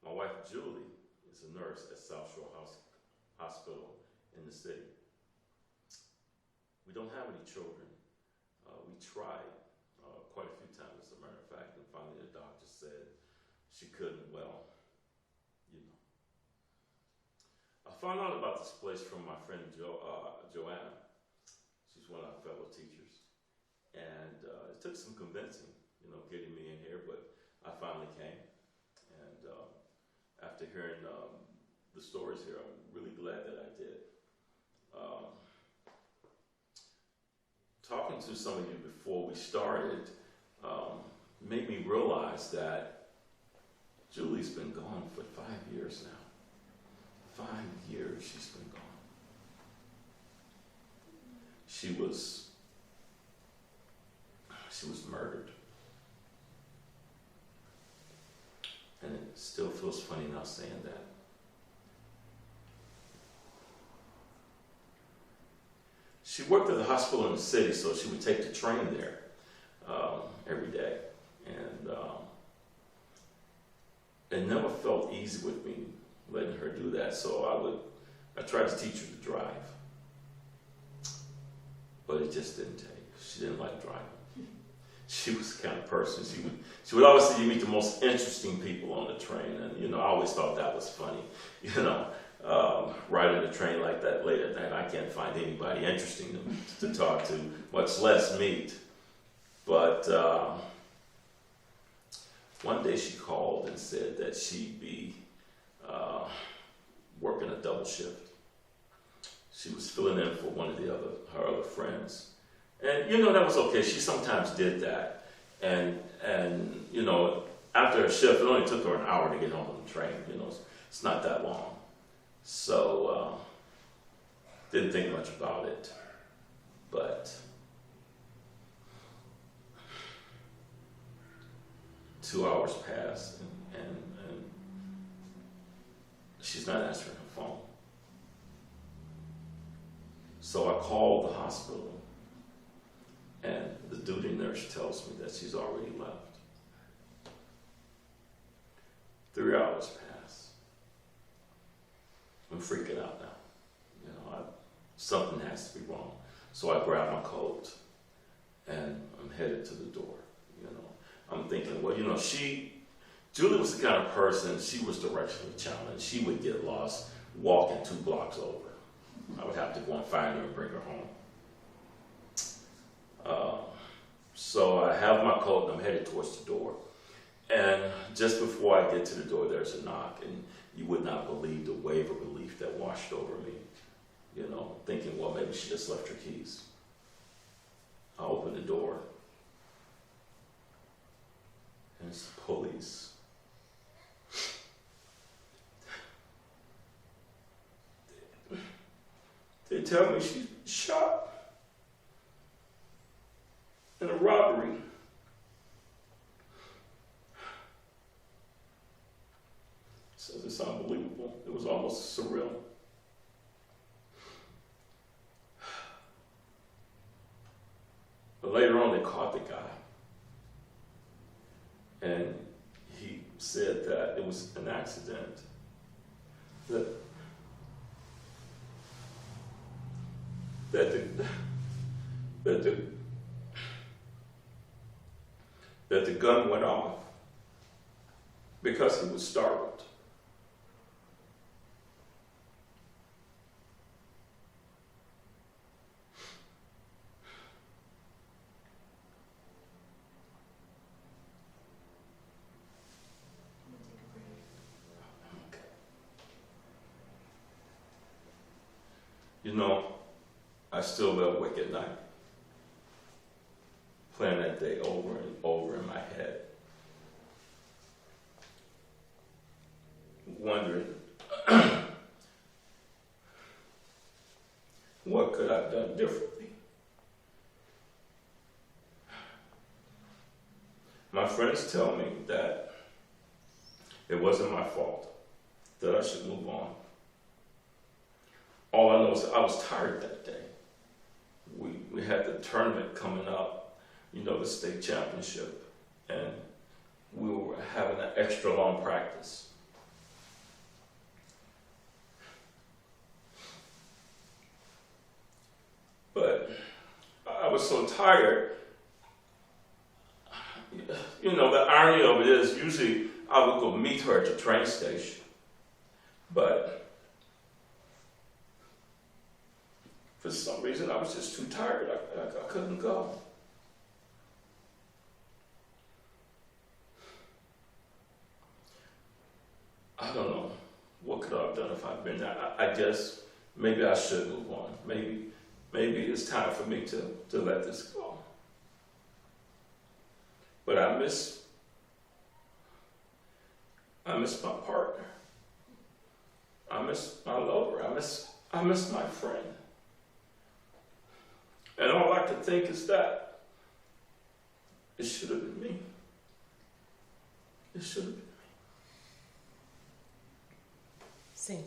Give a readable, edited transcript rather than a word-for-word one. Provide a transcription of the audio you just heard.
My wife, Julie, is a nurse at South Shore Hospital in the city. We don't have any children. We tried quite a few times, as a matter of fact, and finally the doctor said she couldn't. Well, you know. I found out about this place from my friend Joanna. She's one of our fellow teachers. And it took some convincing, getting me in here, but I finally came. And after hearing the stories here, I'm really glad that I did. Talking to some of you before we started made me realize that Julie's been gone for 5 years now. 5 years she's been gone. She was murdered. And it still feels funny now saying that. She worked at the hospital in the city, so she would take the train there every day. And it never felt easy with me letting her do that, so I tried to teach her to drive. But it just didn't take. She didn't like driving. She was the kind of person, she would always say, you meet the most interesting people on the train, and I always thought that was funny, riding the train like that late at night. I can't find anybody interesting to talk to, much less meet. But one day she called and said that she'd be working a double shift. She was filling in for one of her other friends. And that was okay. She sometimes did that. And after a shift, it only took her an hour to get home on the train. It's not that long. So didn't think much about it. But 2 hours passed and she's not answering her phone. So I called the hospital. And the duty nurse tells me that she's already left. 3 hours pass. I'm freaking out now. Something has to be wrong. So I grab my coat and I'm headed to the door. I'm thinking, well, Julie was the kind of person, she was directionally challenged. She would get lost walking 2 blocks over. I would have to go and find her and bring her home. So I have my coat and I'm headed towards the door. And just before I get to the door, there's a knock, and you would not believe the wave of relief that washed over me. Thinking, well, maybe she just left her keys. I open the door, and it's the police. They tell me she's shot in a robbery. Says it's unbelievable. It was almost surreal. But later on, they caught the guy. And he said that it was an accident. That the gun went off because he was startled. I still lay awake at night, playing that day over and over in my head, wondering what could I have done differently. My friends tell me that it wasn't my fault, that I should move on. All I know is I was tired that day. We had the tournament coming up, the state championship, and we were having an extra long practice. I was so tired. You know, the irony of it is, usually I would go meet her at the train station, but for some reason I was just too tired. I couldn't go. I don't know. What could I have done if I'd been there? I guess maybe I should move on. Maybe it's time for me to let this go. But I miss my partner. I miss my lover. I miss my friend. And all I could think is that it should have been me. It should have been me. Sing.